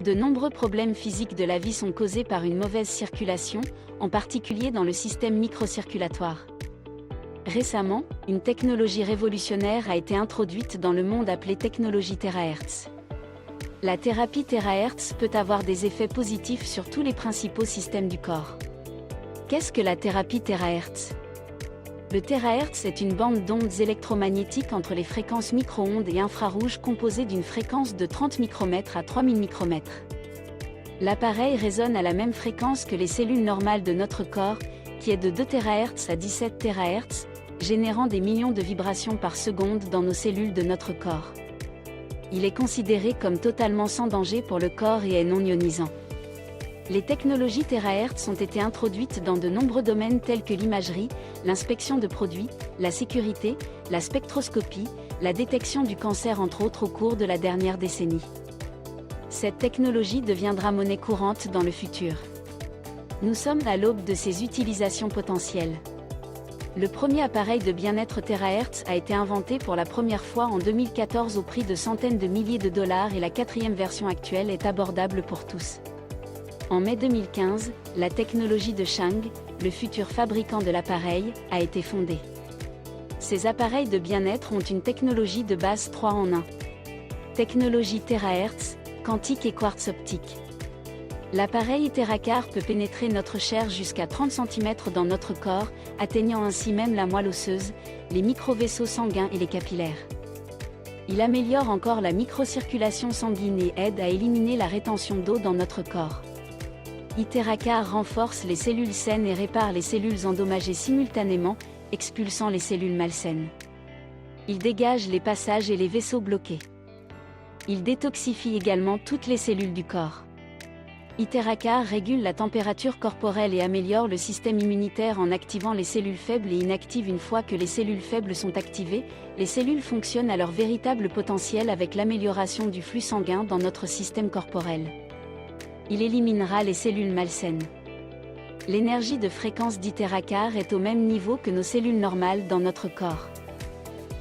De nombreux problèmes physiques de la vie sont causés par une mauvaise circulation, en particulier dans le système microcirculatoire. Récemment, une technologie révolutionnaire a été introduite dans le monde appelée technologie TeraHertz. La thérapie TeraHertz peut avoir des effets positifs sur tous les principaux systèmes du corps. Qu'est-ce que la thérapie TeraHertz ? Le TeraHertz est une bande d'ondes électromagnétiques entre les fréquences micro-ondes et infrarouges composée d'une fréquence de 30 micromètres à 3000 micromètres. L'appareil résonne à la même fréquence que les cellules normales de notre corps, qui est de 2 THz à 17 THz, générant des millions de vibrations par seconde dans nos cellules de notre corps. Il est considéré comme totalement sans danger pour le corps et est non ionisant. Les technologies TeraHertz ont été introduites dans de nombreux domaines tels que l'imagerie, l'inspection de produits, la sécurité, la spectroscopie, la détection du cancer entre autres au cours de la dernière décennie. Cette technologie deviendra monnaie courante dans le futur. Nous sommes à l'aube de ses utilisations potentielles. Le premier appareil de bien-être TeraHertz a été inventé pour la première fois en 2014 au prix de centaines de milliers de dollars et la 4e version actuelle est abordable pour tous. En mai 2015, la technologie de Chang, le futur fabricant de l'appareil, a été fondée. Ces appareils de bien-être ont une technologie de base 3 en 1. Technologie TeraHertz, quantique et quartz optique. L'appareil TeraCar peut pénétrer notre chair jusqu'à 30 cm dans notre corps, atteignant ainsi même la moelle osseuse, les microvaisseaux sanguins et les capillaires. Il améliore encore la microcirculation sanguine et aide à éliminer la rétention d'eau dans notre corps. TeraCar renforce les cellules saines et répare les cellules endommagées simultanément, expulsant les cellules malsaines. Il dégage les passages et les vaisseaux bloqués. Il détoxifie également toutes les cellules du corps. TeraCar régule la température corporelle et améliore le système immunitaire en activant les cellules faibles et inactive une fois que les cellules faibles sont activées, les cellules fonctionnent à leur véritable potentiel avec l'amélioration du flux sanguin dans notre système corporel. Il éliminera les cellules malsaines. L'énergie de fréquence TeraCar est au même niveau que nos cellules normales dans notre corps.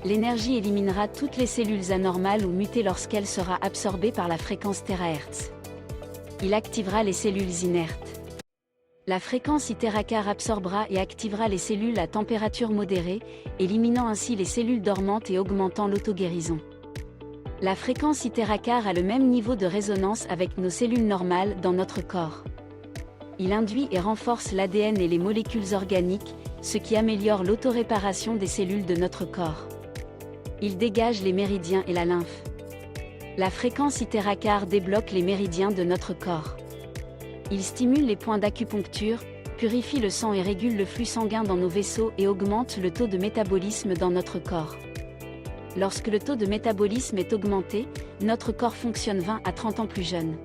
L'énergie éliminera toutes les cellules anormales ou mutées lorsqu'elle sera absorbée par la fréquence TeraHertz. Il activera les cellules inertes. La fréquence TeraCar absorbera et activera les cellules à température modérée, éliminant ainsi les cellules dormantes et augmentant l'auto-guérison. La fréquence TeraCar a le même niveau de résonance avec nos cellules normales dans notre corps. Il induit et renforce l'ADN et les molécules organiques, ce qui améliore l'autoréparation des cellules de notre corps. Il dégage les méridiens et la lymphe. La fréquence TeraCar débloque les méridiens de notre corps. Il stimule les points d'acupuncture, purifie le sang et régule le flux sanguin dans nos vaisseaux et augmente le taux de métabolisme dans notre corps. Lorsque le taux de métabolisme est augmenté, notre corps fonctionne 20 à 30 ans plus jeune.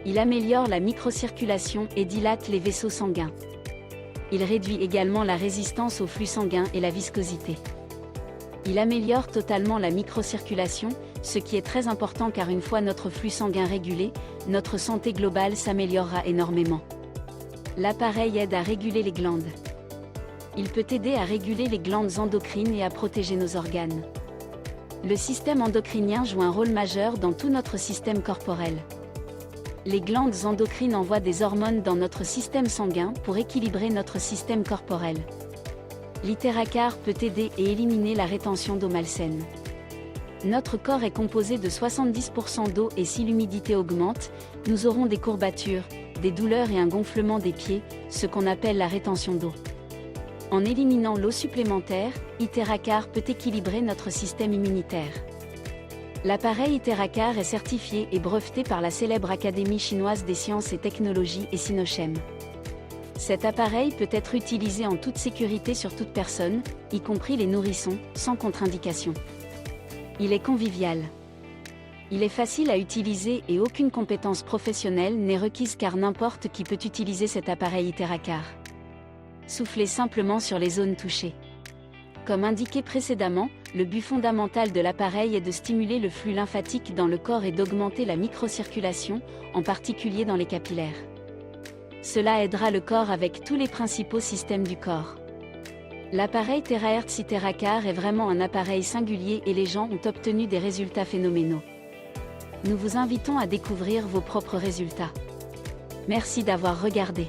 Il améliore la microcirculation et dilate les vaisseaux sanguins. Il réduit également la résistance au flux sanguin et la viscosité. Il améliore totalement la microcirculation, ce qui est très important car une fois notre flux sanguin régulé, notre santé globale s'améliorera énormément. L'appareil aide à réguler les glandes. Il peut aider à réguler les glandes endocrines et à protéger nos organes. Le système endocrinien joue un rôle majeur dans tout notre système corporel. Les glandes endocrines envoient des hormones dans notre système sanguin pour équilibrer notre système corporel. TeraCar peut aider et éliminer la rétention d'eau malsaine. Notre corps est composé de 70% d'eau et si l'humidité augmente, nous aurons des courbatures, des douleurs et un gonflement des pieds, ce qu'on appelle la rétention d'eau. En éliminant l'eau supplémentaire, TeraCar peut équilibrer notre système immunitaire. L'appareil TeraCar est certifié et breveté par la célèbre Académie chinoise des sciences et technologies et Sinochem. Cet appareil peut être utilisé en toute sécurité sur toute personne, y compris les nourrissons, sans contre-indication. Il est convivial. Il est facile à utiliser et aucune compétence professionnelle n'est requise car n'importe qui peut utiliser cet appareil TeraCar. Soufflez simplement sur les zones touchées. Comme indiqué précédemment, le but fondamental de l'appareil est de stimuler le flux lymphatique dans le corps et d'augmenter la microcirculation, en particulier dans les capillaires. Cela aidera le corps avec tous les principaux systèmes du corps. L'appareil TeraHertz TeraCar est vraiment un appareil singulier et les gens ont obtenu des résultats phénoménaux. Nous vous invitons à découvrir vos propres résultats. Merci d'avoir regardé.